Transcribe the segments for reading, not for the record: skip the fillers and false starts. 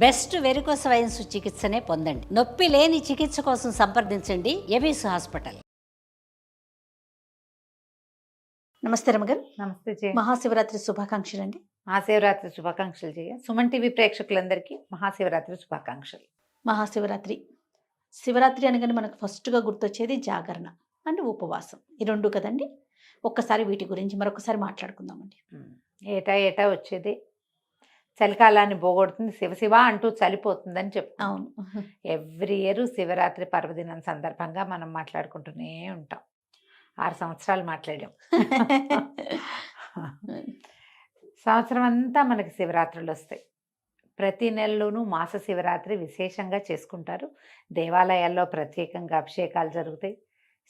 Best varicose veins చికిత్సనే పొందండి. నొప్పి లేని చికిత్స కోసం సంప్రదించండి ఎబిస్ హాస్పిటల్. నమస్తే రమగారు. నమస్తే జయ. మహాశివరాత్రి శుభాకాంక్షలు అండి. మహాశివరాత్రి శుభాకాంక్షలు జయ. సుమన్ టీవీ ప్రేక్షకులందరికీ మహాశివరాత్రి శుభాకాంక్షలు. మహాశివరాత్రి శివరాత్రి అనగానే మనకు ఫస్ట్గా గుర్తొచ్చేది జాగరణ అంటే ఉపవాసం, ఈ రెండు కదండి. ఒక్కసారి వీటి గురించి మరొకసారి మాట్లాడుకుందామండి. ఏటా ఏటా వచ్చేది చలికాలాన్ని పోగొడుతుంది, శివశివ అంటూ చలిపోతుందని చెప్పు. అవును. ఎవ్రీ ఇయర్ శివరాత్రి పర్వదినం సందర్భంగా మనం మాట్లాడుకుంటూనే ఉంటాం. 6 సంవత్సరాలు మాట్లాడాం. సంవత్సరం అంతా మనకి శివరాత్రులు వస్తాయి. ప్రతి నెలలోనూ మాస శివరాత్రి విశేషంగా చేసుకుంటారు. దేవాలయాల్లో ప్రత్యేకంగా అభిషేకాలు జరుగుతాయి.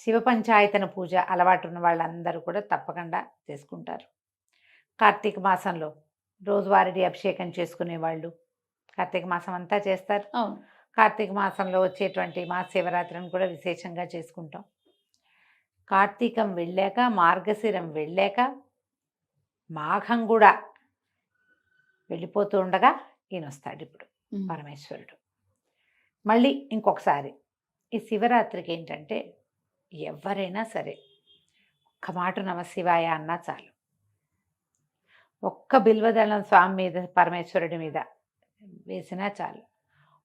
శివ పంచాయతన పూజ అలవాటు ఉన్న వాళ్ళందరూ కూడా తప్పకుండా చేసుకుంటారు. కార్తీక మాసంలో రోజువారీ అభిషేకం చేసుకునే వాళ్ళు కార్తీక మాసం అంతా చేస్తారు. కార్తీక మాసంలో వచ్చేటువంటి మాస శివరాత్రిని కూడా విశేషంగా చేసుకుంటాం. కార్తీకం వెళ్ళాక, మార్గశిరం వెళ్ళాక, మాఘం కూడా వెళ్ళిపోతూ ఉండగా ఈయన వస్తాడు ఇప్పుడు పరమేశ్వరుడు. మళ్ళీ ఇంకొకసారి ఈ శివరాత్రికి ఏంటంటే ఎవరైనా సరే ఒక్క మాట నమశివాయ అన్నా చాలు, ఒక్క బిల్వదళం స్వామి మీద పరమేశ్వరుడి మీద వేసినా చాలు,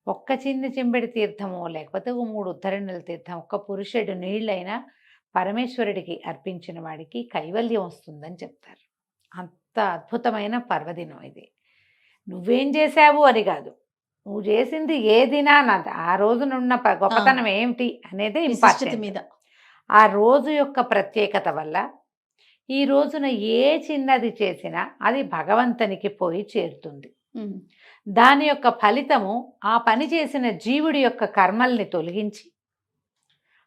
ఒక్క చిన్న చెంబెడి తీర్థము లేకపోతే 3 ఉద్ధరణల తీర్థం, ఒక్క పురుషుడు నీళ్ళైనా పరమేశ్వరుడికి అర్పించిన వాడికి కైవల్యం వస్తుందని చెప్తారు. అంత అద్భుతమైన పర్వదినం ఇది. నువ్వేం చేశావు అని కాదు, నువ్వు చేసింది ఏదినా ఆ రోజునున్న గొప్పతనం ఏమిటి అనేది ఇంపార్టెంట్. మీద ఆ రోజు యొక్క ప్రత్యేకత వల్ల ఈ రోజున ఏ చిన్నది చేసినా అది భగవంతునికి పోయి చేరుతుంది. దాని యొక్క ఫలితము ఆ పని చేసిన జీవుడి యొక్క కర్మల్ని తొలగించి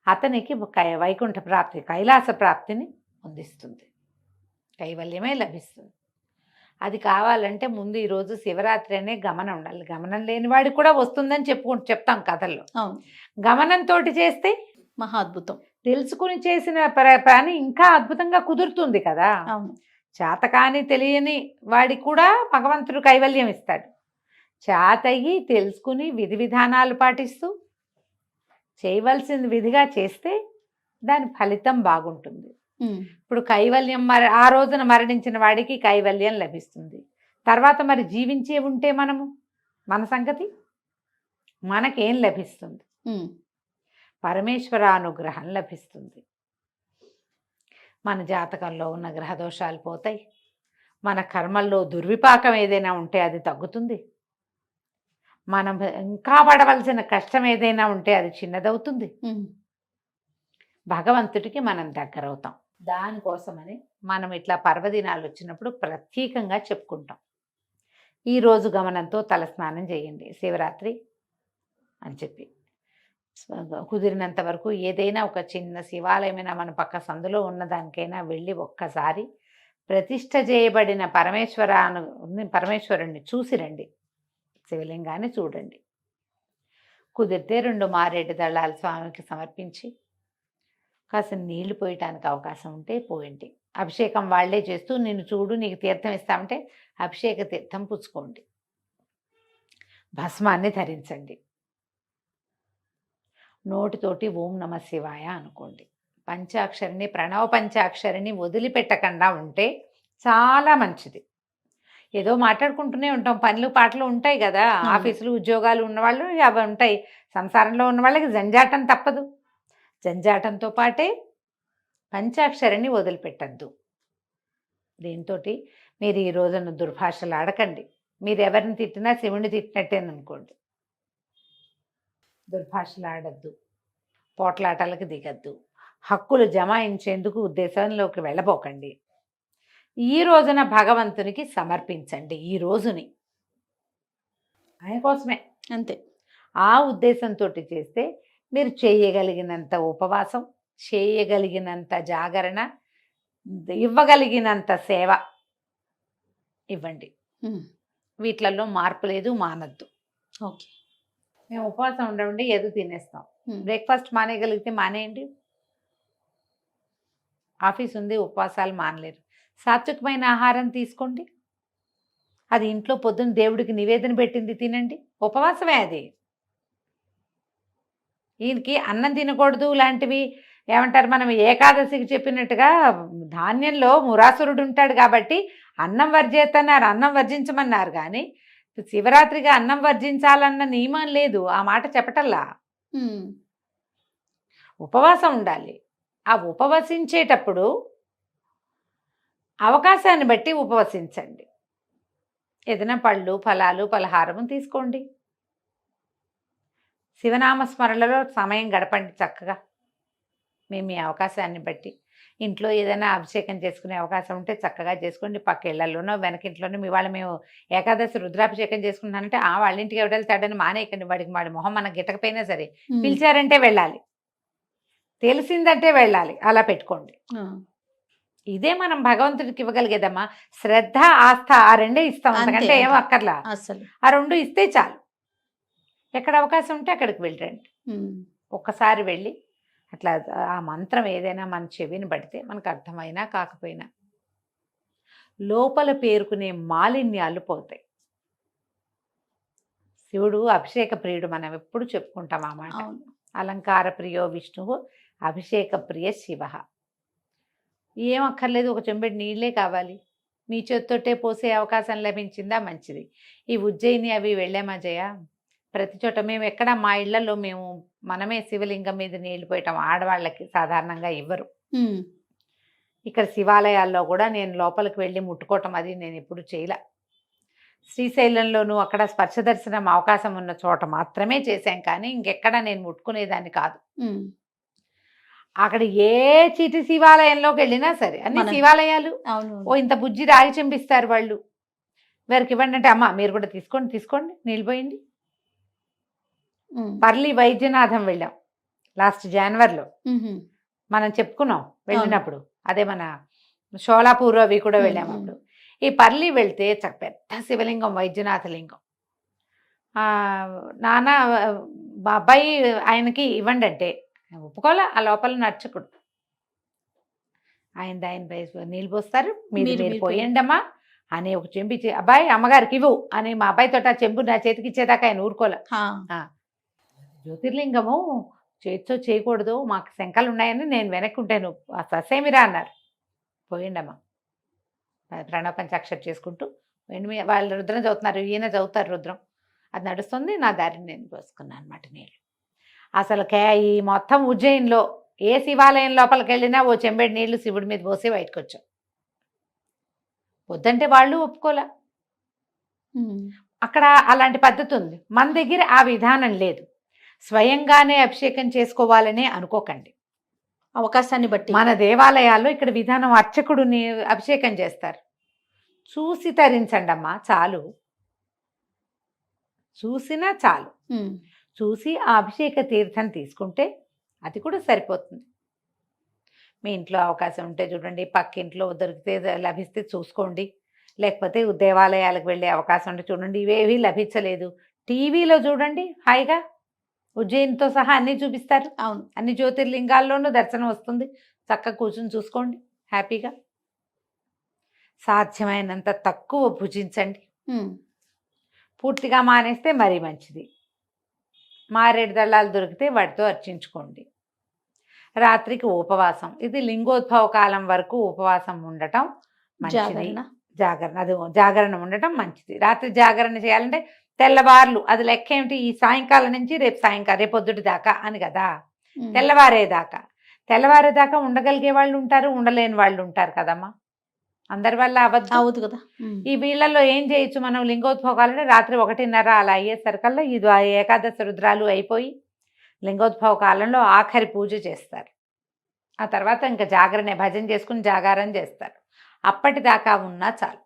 అతనికి వైకుంఠ ప్రాప్తి, కైలాస ప్రాప్తిని అందిస్తుంది, కైవల్యమే లభిస్తుంది. అది కావాలంటే ముందు ఈరోజు శివరాత్రి అనే గమనం ఉండాలి. గమనం లేని వాడికి కూడా వస్తుందని చెప్తాం కథల్లో. గమనంతో చేస్తే మహా అద్భుతం. తెలుసుకుని చేసిన పని ఇంకా అద్భుతంగా కుదురుతుంది కదా. చేతకాని తెలియని వాడికి కూడా భగవంతుడు కైవల్యం ఇస్తాడు. చేతయి తెలుసుకుని విధి విధానాలు పాటిస్తూ చేయవలసింది విధిగా చేస్తే దాని ఫలితం బాగుంటుంది. ఇప్పుడు కైవల్యం ఆ రోజున మరణించిన వాడికి కైవల్యం లభిస్తుంది. తర్వాత మరి జీవించే ఉంటే మన సంగతి మనకేం లభిస్తుంది? పరమేశ్వరానుగ్రహం లభిస్తుంది. మన జాతకంలో ఉన్న గ్రహదోషాలు పోతాయి. మన కర్మల్లో దుర్విపాకం ఏదైనా ఉంటే అది తగ్గుతుంది. మనం ఇంకా పడవలసిన కష్టం ఏదైనా ఉంటే అది చిన్నదవుతుంది. భగవంతుడికి మనం దగ్గరవుతాం. దానికోసమని మనం ఇట్లా పర్వదినాలు వచ్చినప్పుడు ప్రత్యేకంగా చెప్పుకుంటాం. ఈరోజు గమనంతో తలస్నానం చేయండి శివరాత్రి అని చెప్పి, కుదిరినంత వరకు ఏదైనా ఒక చిన్న శివాలయమైనా మన పక్క సందులో ఉన్నదానికైనా వెళ్ళి ఒక్కసారి ప్రతిష్ఠ చేయబడిన పరమేశ్వరుణ్ణి చూసి రండి. శివలింగాన్ని చూడండి. కుదిరితే 2 మారేడు దళాలు స్వామికి సమర్పించి కాస్త నీళ్లు పోయటానికి అవకాశం ఉంటే పోయండి. అభిషేకం వాళ్లే చేస్తూ నిన్ను చూడు నీకు తీర్థం ఇస్తామంటే అభిషేక తీర్థం పుచ్చుకోండి. భస్మాన్ని ధరించండి. నోటితోటి ఓం నమ శివాయ అనుకోండి. పంచాక్షరిని, ప్రణవ పంచాక్షరిని వదిలిపెట్టకుండా ఉంటే చాలా మంచిది. ఏదో మాట్లాడుకుంటూనే ఉంటాం, పనులు పాటలు ఉంటాయి కదా, ఆఫీసులు ఉద్యోగాలు ఉన్నవాళ్ళు అవి ఉంటాయి. సంసారంలో ఉన్న వాళ్ళకి జంజాటం తప్పదు. జంజాటంతో పాటే పంచాక్షరిని వదిలిపెట్టద్దు. దీంతో మీరు ఈ రోజున దుర్భాషలు ఆడకండి. మీరు ఎవరిని తిట్టినా శివుని తిట్టినట్టేననుకోండి. దుర్భాషలు ఆడద్దు, పోట్లాటలకు దిగద్దు, హక్కులు జమాయించేందుకు ఉద్దేశంలోకి వెళ్ళబోకండి. ఈ రోజున భగవంతునికి సమర్పించండి. ఈ రోజుని ఆయన కోసమే, అంతే. ఆ ఉద్దేశంతో చేస్తే మీరు చేయగలిగినంత ఉపవాసం, చేయగలిగినంత జాగరణ, ఇవ్వగలిగినంత సేవ ఇవ్వండి. వీటిలలో మార్పు లేదు, మానద్దు. ఓకే. మేము ఉపవాసం ఉండండి ఏదో తినేస్తాం. బ్రేక్ఫాస్ట్ మానేయగలిగితే మానేయండి. ఆఫీస్ ఉంది, ఉపవాసాలు మానలేరు. సాత్వికమైన ఆహారం తీసుకోండి. అది ఇంట్లో పొద్దున్న దేవుడికి నివేదన పెట్టింది తినండి, ఉపవాసమే అది. ఈయనకి అన్నం తినకూడదు లాంటివి ఏమంటారు, మనం ఏకాదశికి చెప్పినట్టుగా ధాన్యంలో మురాసురుడు ఉంటాడు కాబట్టి అన్నం వర్జేతన్నారు, అన్నం వర్జించమన్నారు. కానీ శివరాత్రిగా అన్నం వర్జించాలన్న నియమం లేదు, ఆ మాట చెప్పటల్లా. ఉమ్, ఉపవాసం ఉండాలి. ఆ ఉపవసించేటప్పుడు అవకాశాన్ని బట్టి ఉపవసించండి. ఏదైనా పళ్ళు, ఫలాలు, పలహారము తీసుకోండి. శివనామస్మరణలో సమయం గడపండి చక్కగా. మేము మీ అవకాశాన్ని బట్టి ఇంట్లో ఏదైనా అభిషేకం చేసుకునే అవకాశం ఉంటే చక్కగా చేసుకోండి. పక్క ఇళ్లలోనో వెనకింట్లోనో మీ వాళ్ళు మేము ఏకాదశి రుద్రాభిషేకం చేసుకుంటానంటే వాళ్ళ ఇంటికి ఎవడెళ్తాడని మానేయకండి. వాడి మొహం మనకు గిట్టకపోయినా సరే ఉమ్, పిలిచారంటే వెళ్ళాలి, తెలిసిందంటే వెళ్ళాలి, అలా పెట్టుకోండి. ఆ, ఇదే మనం భగవంతుడికి ఇవ్వగలిగేదమ్మా. శ్రద్ధ, ఆస్థ ఆ రెండే ఇస్తాం, అంతే, అంతకంటే ఏం అంతే. అక్కర్లా. అసలు ఆ రెండు ఇస్తే చాలు. ఎక్కడ అవకాశం ఉంటే అక్కడికి వెళ్ళండి. ఉమ్, ఒక్కసారి వెళ్ళి అట్లా ఆ మంత్రం ఏదైనా మన చెవిని పడితే మనకు అర్థమైనా కాకపోయినా లోపల పేరుకునే మాలిన్యాలు పోతాయి. శివుడు అభిషేక ప్రియుడు, మనం ఎప్పుడు చెప్పుకుంటాం ఆ మాట. అవును. అలంకార ప్రియో విష్ణువు అభిషేక ప్రియ శివ. ఏం అక్కర్లేదు, ఒక చెంబెడు నీళ్ళే కావాలి. మీ చేత్తోటే పోసే అవకాశం లభించిందా మంచిది. ఈ ఉజ్జయిని అవి వెళ్ళామా జయ, ప్రతి చోట మేము ఎక్కడ మా ఇళ్లలో మేము మనమే శివలింగం మీద నీళ్లు పోయటం ఆడవాళ్ళకి సాధారణంగా ఇవ్వరు. ఉమ్, ఇక్కడ శివాలయాల్లో కూడా నేను లోపలికి వెళ్ళి ముట్టుకోవటం అది నేను ఎప్పుడు చేయలే. శ్రీశైలంలోనూ అక్కడ స్పర్శ దర్శనం అవకాశం ఉన్న చోట మాత్రమే చేశాం, కానీ ఇంకెక్కడ నేను ముట్టుకునేదాన్ని కాదు. ఉమ్, అక్కడ ఏ చీటి శివాలయంలోకి వెళ్ళినా సరే అన్ని శివాలయాలు అవును. ఓ ఇంత బుజ్జి రాగి చెంపిస్తారు వాళ్ళు. వారికి ఇవ్వండి అంటే అమ్మ మీరు కూడా తీసుకోండి నీళ్ళు పోయండి. ఉమ్, పర్లి వైద్యనాథం వెళ్ళాం లాస్ట్ జనవరిలో, ఉహు, మనం చెప్పుకున్నాం వెళ్ళినప్పుడు. అదే మన షోలాపూర్ అవి కూడా వెళ్ళాము అప్పుడు. ఈ పర్లి వెళ్తే పెద్ద శివలింగం, వైద్యనాథ లింగం. నాన్న మా అబ్బాయి ఆయనకి ఇవ్వండి అంటే ఒప్పుకోలే. ఆ లోపల నర్చకుడు ఆయన నీళ్ళు పోస్తారు, మీరు పోయండి అమ్మా అని ఒక చెంబు ఇచ్చి అబ్బాయి అమ్మగారికి ఇవ్వు అని మా అబ్బాయితో ఆ చెంబు నా చేతికి ఇచ్చేదాకా ఆయన ఊరుకోలే. జ్యోతిర్లింగము చేతితో చేయకూడదు, మాకు శంకలు ఉన్నాయని నేను వెనక్కి ఉంటాను, ససేమిరా అన్నారు. పోయండి అమ్మా, ప్రణవ పంచాక్షరి చేసుకుంటూ వాళ్ళు రుద్రం చదువుతున్నారు, ఈయన చదువుతారు రుద్రం, అది నడుస్తుంది. నా దారిని నేను పోసుకున్నాను అనమాట నీళ్ళు. అసలు ఈ మొత్తం ఉజ్జయిన్లో ఏ శివాలయం లోపలికి వెళ్ళినా ఓ చెంబెడు నీళ్లు శివుడి మీద పోసి బయటకు వచ్చాం. వద్దంటే వాళ్ళు ఒప్పుకోలే. అక్కడ అలాంటి పద్ధతి ఉంది, మన దగ్గర ఆ విధానం లేదు. స్వయంగానే అభిషేకం చేసుకోవాలనే అనుకోకండి, అవకాశాన్ని బట్టి. మన దేవాలయాల్లో ఇక్కడ విధానం అర్చకుడిని అభిషేకం చేస్తారు. చూసి తరించండి అమ్మా చాలు, చూసినా చాలు. చూసి ఆ అభిషేక తీర్థం తీసుకుంటే అది కూడా సరిపోతుంది. మీ ఇంట్లో అవకాశం ఉంటే చూడండి, పక్కింట్లో దొరికితే లభిస్తే చూసుకోండి, లేకపోతే దేవాలయాలకు వెళ్ళే అవకాశం ఉంటే చూడండి. ఇవేవి లభించలేదు, టీవీలో చూడండి, హాయిగా ఉజ్జయినితో సహా అన్నీ చూపిస్తారు. అవును, అన్ని జ్యోతిర్లింగాల్లోనూ దర్శనం వస్తుంది, చక్కగా కూర్చుని చూసుకోండి హ్యాపీగా. సాధ్యమైనంత తక్కువ భుజించండి, పూర్తిగా మానేస్తే మరీ మంచిది. మారేడు దళాలు దొరికితే వాటితో అర్చించుకోండి. రాత్రికి ఉపవాసం, ఇది లింగోద్భవ కాలం వరకు ఉపవాసం ఉండటం మంచిది. జాగరణ ఉండటం మంచిది. రాత్రి జాగరణ చేయాలంటే తెల్లవార్లు, అది లెక్క ఏమిటి, ఈ సాయంకాలం నుంచి రేపు పొద్దుటి దాకా అని కదా, తెల్లవారేదాకా ఉండగలిగే వాళ్ళు ఉంటారు, ఉండలేని వాళ్ళు ఉంటారు కదమ్మా. అందరి వల్ల అవద్దు కదా. ఈ వీళ్ళల్లో ఏం చేయొచ్చు మనం, లింగోద్భవాలంటే రాత్రి 1:30 అలా అయ్యేసరికల్లా ఇది ఏకాదశి రుద్రాలు అయిపోయి లింగోద్భవ కాలంలో ఆఖరి పూజ చేస్తారు. ఆ తర్వాత ఇంకా జాగరణ, భజన చేసుకుని జాగారం చేస్తారు. అప్పటిదాకా ఉన్నా చాలు.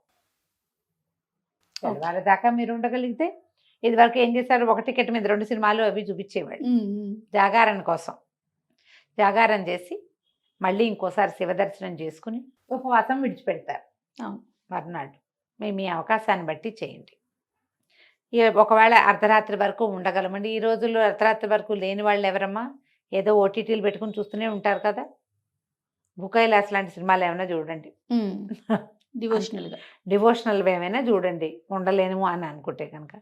తెల్లవారేదాకా మీరు ఉండగలిగితే, ఇది వరకు ఏం చేశారు, ఒక టికెట్ మీద 2 సినిమాలు అవి చూపించేవాళ్ళు జాగారం కోసం. జాగారం చేసి మళ్ళీ ఇంకోసారి శివదర్శనం చేసుకుని ఉపవాసం విడిచిపెడతారు మర్నాడు. మీ అవకాశాన్ని బట్టి చేయండి. ఒకవేళ అర్ధరాత్రి వరకు ఉండగలమండి. ఈ రోజుల్లో అర్ధరాత్రి వరకు లేని వాళ్ళు ఎవరమ్మా, ఏదో ఓటీటీలు పెట్టుకుని చూస్తూనే ఉంటారు కదా. భూకైలాస్ లాంటి సినిమాలు ఏమైనా చూడండి, డివోషనల్గా. డివోషనల్ ఏమైనా చూడండి, ఉండలేము అని అనుకుంటే కనుక.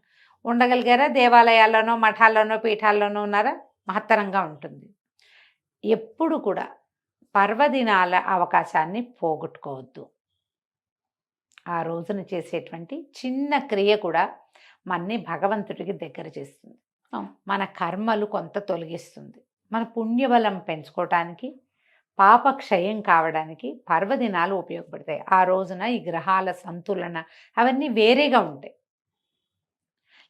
ఉండగలిగారా? దేవాలయాల్లోనో మఠాల్లోనో పీఠాల్లోనో ఉన్నారా? మహత్తరంగా ఉంటుంది. ఎప్పుడు కూడా పర్వదినాల అవకాశాన్ని పోగొట్టుకోవద్దు. ఆ రోజున చేసేటువంటి చిన్న క్రియ కూడా మనని భగవంతుడికి దగ్గర చేస్తుంది. అవును. మన కర్మలు కొంత తొలగిస్తుంది. మన పుణ్యబలం పెంచుకోవటానికి, పాపక్షయం కావడానికి పర్వదినాలు ఉపయోగపడతాయి. ఆ రోజున ఈ గ్రహాల సంతులన అవన్నీ వేరేగా ఉంటాయి.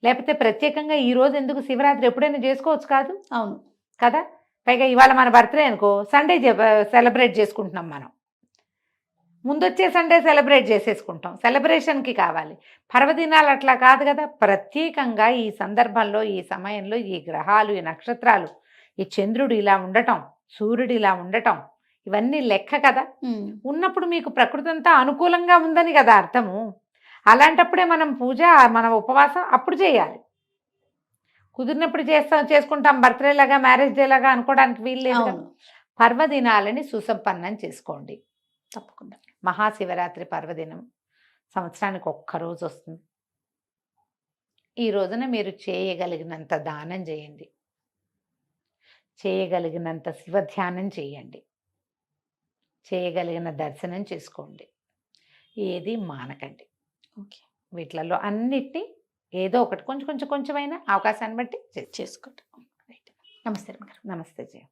లేకపోతే ప్రత్యేకంగా ఈ రోజు ఎందుకు, శివరాత్రి ఎప్పుడైనా చేసుకోవచ్చు కాదు అవును కదా. పైగా ఇవాళ మన బర్త్డే అనుకో, సండే సెలబ్రేట్ చేసుకుంటున్నాం మనం. ముందొచ్చే సండే సెలబ్రేట్ చేసేసుకుంటాం. సెలబ్రేషన్కి కావాలి. పర్వదినాలు అట్లా కాదు కదా. ప్రత్యేకంగా ఈ సందర్భంలో, ఈ సమయంలో ఈ గ్రహాలు, ఈ నక్షత్రాలు, ఈ చంద్రుడు ఇలా ఉండటం, సూర్యుడు ఇలా ఉండటం, ఇవన్నీ లెక్క కదా. ఉన్నప్పుడు మీకు ప్రకృతి అంతా అనుకూలంగా ఉందని కదా అర్థము. అలాంటప్పుడే మనం పూజ, మన ఉపవాసం అప్పుడు చేయాలి. కుదిరినప్పుడు చేసుకుంటాం, బర్త్డే లాగా, మ్యారేజ్ డే లాగా అనుకోవడానికి వీలు లేదు కదా. అవును పర్వదినాలని సుసంపన్నం చేసుకోండి. తప్పకుండా. మహాశివరాత్రి పర్వదినం సంవత్సరానికి ఒక్కరోజు వస్తుంది. ఈ రోజున మీరు చేయగలిగినంత దానం చేయండి, చేయగలిగినంత శివధ్యానం చేయండి, చేయగలిగిన దర్శనం చేసుకోండి. ఏది మానకండి. ఓకే. వీటిలలో అన్నిటినీ ఏదో ఒకటి కొంచెమైనా అవకాశాన్ని బట్టి చేసుకోండి. రైట్. నమస్తే రమగారు. నమస్తే జయ.